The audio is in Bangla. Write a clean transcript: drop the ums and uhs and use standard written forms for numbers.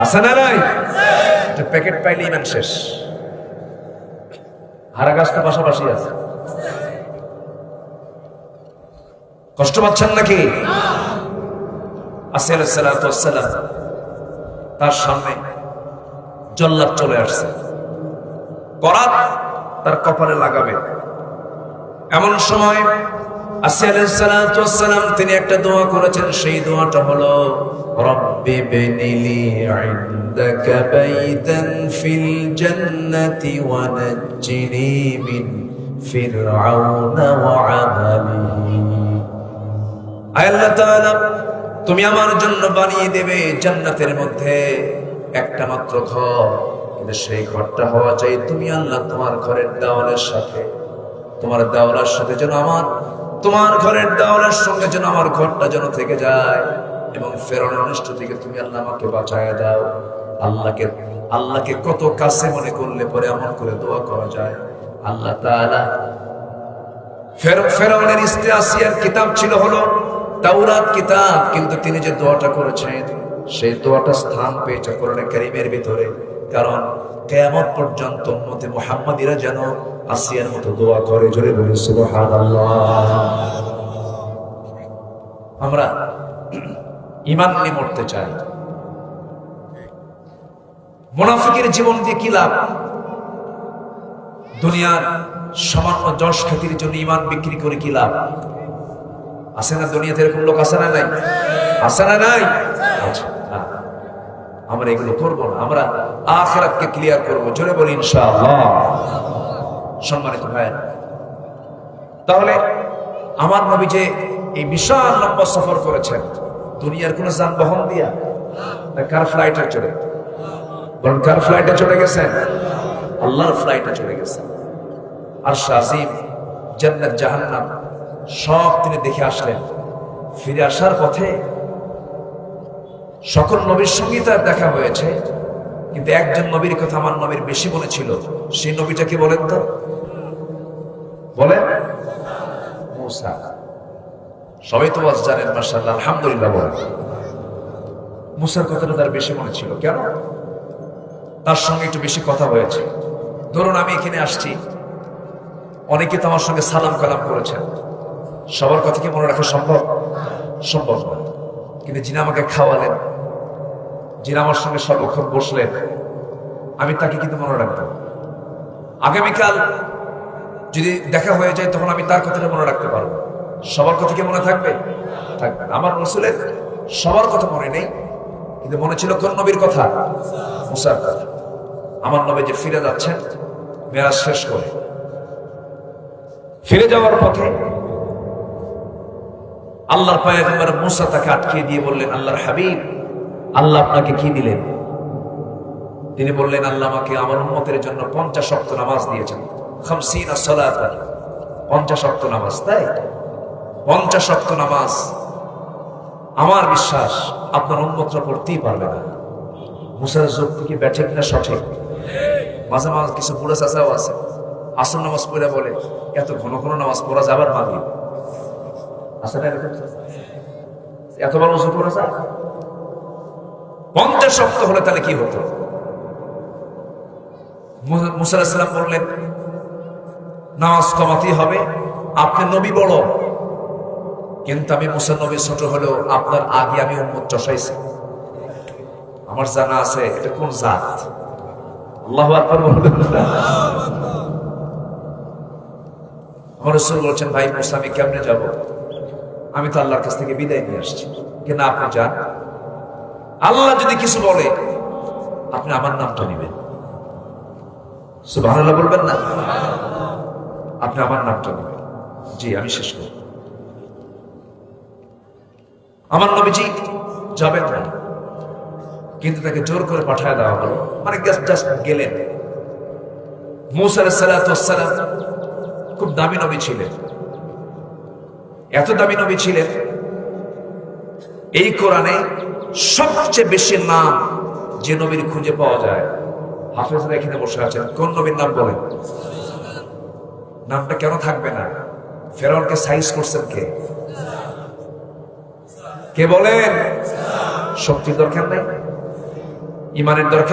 আছে না নাই? একটা প্যাকেট পাইলে ইমান শেষ। হারা গাছটা পাশাপাশি আছে। কষ্ট পাচ্ছেন নাকি? আসিয়া আলাইহিস সালাতু ওয়াস সালাম তার সামনে জল্লাদ চলে আসছে, করাত তার কপালে লাগাবে। এমন সময় আসিয়া আলাইহিস সালাতু ওয়াস সালাম তিনি একটা দোয়া করেছেন। সেই দোয়াটা হলো রব্বি বিনিলি ইনদাকা বাইতান ফিল জান্নাতি ওয়া নাজ্জিনি মিন ফিরআউনা ওয়া আমালিহি। আয় আল্লাহ তাআলা, তুমি আমার জন্য বানিয়ে দেবে জান্নাতের মধ্যে একটা মাত্র ঘর, কিন্তু সেই ঘরটা হওয়া চাই তুমি আল্লাহ তোমার ঘরের দেওয়ালের সাথে, তোমার দেওয়ালের সাথে যেন আমার, তোমার ঘরের দেওয়ালের সঙ্গে যেন আমার ঘরটা যেন থেকে যায়, এবং ফেরাউনের অনিষ্ট থেকে তুমি আল্লাহ আমাকে বাঁচায় দাও। আল্লাহকে কত কাছে মনে করলে পরে এমন করে দোয়া করা যায়। আল্লাহ তাআলা ফেরাউনের স্ত্রী আসিয়ার কিতাব ছিল হলো তাওরাত কিতাব, কিন্তু তিনি যে দোয়াটা করেছেন সেই দোয়াটা স্থান পেয়েছে কোরআনে কারীমের ভিতরে। কারণ কিয়ামত পর্যন্ত উম্মতে মুহাম্মাদীরা যেন আসিয়ার মতো দোয়া করে। জোরে বলি সুবহানাল্লাহ। আমরা ঈমান নিয়ে মরতে চাই। মুনাফিকের জীবন দিয়ে কি লাভ? দুনিয়ার সামান্য যশ খ্যাতির জন্য ঈমান বিক্রি করে কি লাভ? আছে না দুনিয়াতে এরকম লোক? আছে না নাই? আছে না নাই? আচ্ছা, আমরা এগুলো করবো না, আমরা আখিরাতকে ক্লিয়ার করবো। জোরে বলি ইনশাআল্লাহ। সম্মানিত ভাই, তাহলে আমার নবী যে এই বিশাল লম্বা সফর করেছেন দুনিয়ার কোন যানবাহন দিয়া, কার ফ্লাইটে চড়ে? বলেন, কার ফ্লাইটে চড়ে গেছেন? আল্লাহর ফ্লাইটে চড়ে গেছেন। আর শাহিম, জান্নাত জাহান্নাম সব তিনি দেখে আসলেন। ফিরে আসার পথে সকল নবীর সঙ্গে তার দেখা হয়েছে, কিন্তু একজন নবীর কথা আমার নবীর বেশি মনে ছিল। সেই নবীটা কি বলেন তো? বলেন, মুসা। সবাই তো আজ জানেন, মাশাআল্লাহ, আলহামদুলিল্লাহ বলেন। মুসার কথাটা তার বেশি মনে ছিল। কেন? তার সঙ্গে একটু বেশি কথা হয়েছে। ধরুন আমি এখানে আসছি, অনেকে তো আমার সঙ্গে সালাম কালাম করেছেন, সবার কথা কি মনে রাখা সম্ভব? সম্ভব নয়। কিন্তু যিনি আমাকে খাওয়ালেন, যিনি আমার সঙ্গে সর্বক্ষণ বসলেন, আমি তাকে কিন্তু মনে রাখবো। আগামীকাল যদি দেখা হয়ে যায় তখন আমি তার কথাটা মনে রাখতে পারবো। সবার কথা কি মনে থাকবে? থাকবে না। আমার রাসূলের সবার কথা মনে নেই, কিন্তু মনে ছিল কোন নবীর কথা? মুসার কথা। আমার নবী যে ফিরে যাচ্ছেন মেরাজ শেষ করে, ফিরে যাওয়ার পথে আল্লাহর পয়গম্বর মুসা তাকে আটকিয়ে দিয়ে বললেন, আল্লাহর হাবিব, আল্লাহ আপনাকে কি দিলেন? তিনি বললেন, আল্লাহ আমাকে আমার উম্মতের জন্য 50 ওয়াক্ত নামাজ দিয়েছেন। 50 সালাতান, 50 ওয়াক্ত নামাজ। তাই 50 ওয়াক্ত নামাজ আমার বিশ্বাস আপনার উম্মতরা পড়তেই পারবে না। মুসার যুক্তি কি ব্যাঠিক না সঠিক? মাঝে মাঝে কিছু বুড়া চাচাও আছে, আসর নামাজ পড়ে বলে এত ঘন ঘন নামাজ পড়া যাবার মাগি আছে না? এত বড় উজু পড়ে যায়। 50 ওয়াক্ত হলে তাহলে কি হতো? মুসা আলাইহিস সালাম বললেন, নামাজ কমাতেই হবে, আপনি নবী বড়, কিন্তু আমি মুসা নবী ছোট হলেও আপনার আগে আমি উম্মত চষাইছি। আমার জানা আছে এটা কোন জাত। আল্লাহু আকবার বলবেন। আমার রাসূল বলছেন, ভাই মুসা আমি কেমনে যাব? আমি তো আল্লাহর কাছ থেকে বিদায় নিয়ে আসছি। কেন? আপনি যান, আল্লাহ যদি কিছু বলে আপনি আমার নামটা নেবেন। সুবহানাল্লাহ বলবেন না? আপনি আমার নামটা নেবেন। জি, আমি শেষ করব। আমার নবীজি যাবেন না, কিন্তু তাকে জোর করে পাঠায় দেওয়া হলো। মানে জাস্ট গেলেন। মুসা আলাইহিস সালাতু ওয়াস সালাম খুব দামি নবী ছিলেন। এত দামি নবী ছিলেন, এই কোরআনে সবচেয়ে বেশি নাম যে নবীর খুঁজে পাওয়া যায়, হাফেজরা এখানে বসে আছেন, কোন নবীর নাম বলেন? নামটা কেন থাকবে না? ফেরাউনকে সাইজ করছেন কে? কে বলেন? শক্তির দরকার নাই। ইমানের দরকার